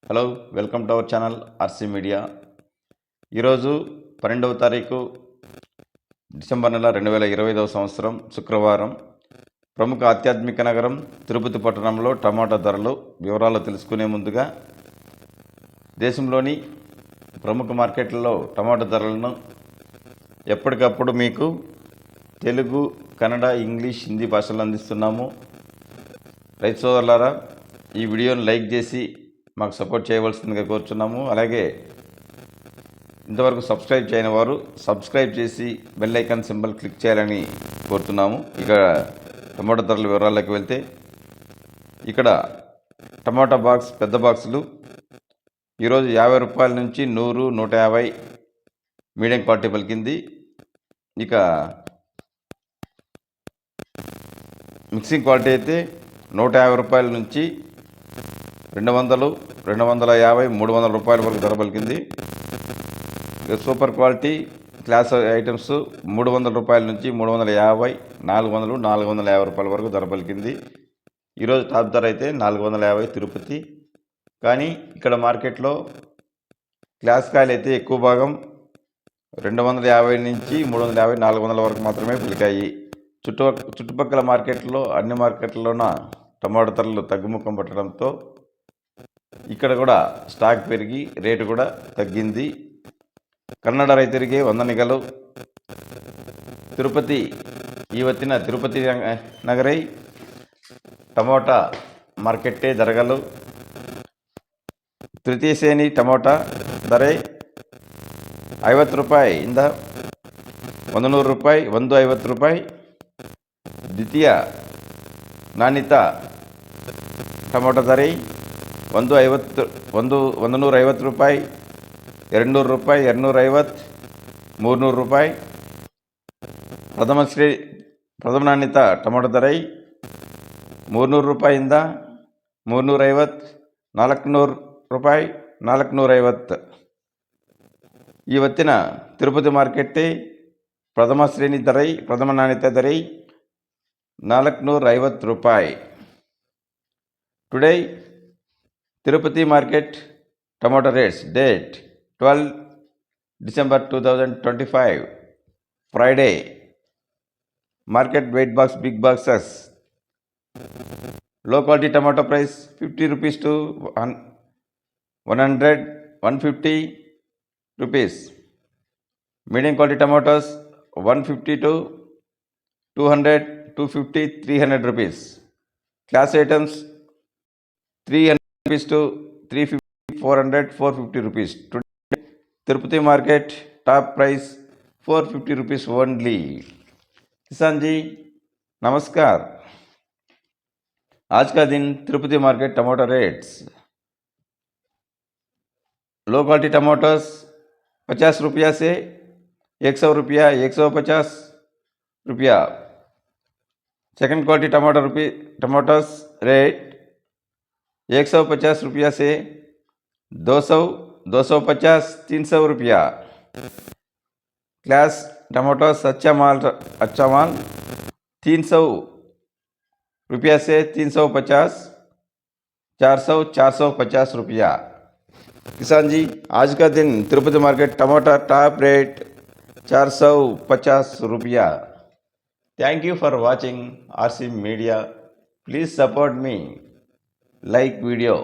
Hello, welcome to our channel RC media. ఈరోజు 12వ తారీఖు December నెల 2025 సంవత్సరం శుక్రవారం. ప్రముఖ ఆధ్యాత్మిక నగరం తిరుపతి పట్టణంలో టమాటా ధరలు వివరాలు తెలుసుకునే ముందుగా దేశంలోని ప్రముఖ మార్కెట్లలో టమాటా ధరలను ఎప్పటికప్పుడు మీకు తెలుగు, కన్నడ, ఇంగ్లీష్, హిందీ భాషల్లో అందిస్తున్నాము. రైతు సోదరులారా, ఈ వీడియోను లైక్ చేసి మాకు సపోర్ట్ చేయవలసిందిగా కోరుచున్నాము. అలాగే ఇంతవరకు సబ్స్క్రైబ్ చేయని వారు సబ్స్క్రైబ్ చేసి బెల్ ఐకాన్ సింబల్ క్లిక్ చేయాలని కోరుతున్నాము. ఇక టమాటా ధరల వివరాల్లోకి వెళ్తే, ఇక్కడ టమాటా బాక్స్ పెద్ద బాక్సులు ఈరోజు 50 రూపాయల నుంచి 100, 150 మీడియం క్వాలిటీ పలికింది. ఇక మిక్సింగ్ క్వాలిటీ అయితే 150 రూపాయల నుంచి 200, 250, 300 రూపాయల వరకు ధర పలికింది. సూపర్ క్వాలిటీ క్లాస్ ఐటమ్స్ 300 రూపాయల నుంచి 350, 400, 450 రూపాయల వరకు ధర పలికింది. ఈరోజు టాప్ ధర అయితే 450 తిరుపతి. కానీ ఇక్కడ మార్కెట్లో క్లాస్ కాయలు అయితే ఎక్కువ భాగం 250 నుంచి 350, 400 వరకు మాత్రమే పలికాయి. చుట్టుపక్కల మార్కెట్లో అన్ని మార్కెట్లలోన టమాటా ధరలు తగ్గుముఖం పట్టడంతో ఇక్కడ కూడా స్టాక్ పెరిగి రేటు కూడా తగ్గింది. ಕನ್ನಡ ರೈತರಿಗೆ ವಂದನೆಗಳು. ತಿರುಪತಿ ಇವತ್ತಿನ ತಿರುಪತಿ ನಗರೈ ಟೊಮೊಟೊ ಮಾರ್ಕೆಟ್ಟೆ ಧರಗಳು. ತೃತೀಯ ಶ್ರೇಣಿ ಟೊಮೊಟೊ ಧರೆ 50 ರೂಪಾಯಿಯಿಂದ 100 ರೂಪಾಯಿ, 150 ರೂಪಾಯಿ. ದ್ವಿತೀಯ ನಾಣ್ಯತ ಟೊಮೊಟೊ ಧರೆ 150 ರೂಪಾಯಿ, 200 ರೂಪಾಯಿ, 250, 300 ರೂಪಾಯಿ. ಪ್ರಥಮ ನಾಣ್ಯತ ಟೊಮೊಟೊ ಧರೆ 300 ರೂಪಾಯಿಯಿಂದ 350, 400 ರೂಪಾಯಿ, 450. ಇವತ್ತಿನ ತಿರುಪತಿ ಮಾರ್ಕೆಟ್ಟೆ ಪ್ರಥಮ ನಾಣ್ಯತ ಧರೆ 450 ರೂಪಾಯಿ. Today Tirupati market tomato rates. Date 12 December 2025, Friday. Market weight box, big boxes. Low quality tomato price 50 rupees to 100, 150 rupees. Medium quality tomatoes 150 to 200, 250, 300 rupees. Class items 300 rupees to 350, 400, 450 rupees. Today Tirupati market top price 450 rupees only. किसान जी नमस्कार. आज का दिन Tirupati market tomato rates. Low quality tomatoes 50 रुपया से 100 रुपया, 150 रुपया. Second quality tomatoes rate 150 रुपया से 200, 250, 300 रुपया. क्लास टमाटोस अच्छा माल 300 रुपया से 350, 400, 450 रुपया. किसान जी आज का दिन तिरुपति मार्केट टमाटर टॉप रेट 450 रुपया. Thank you for watching RC media. Please support me. Like video.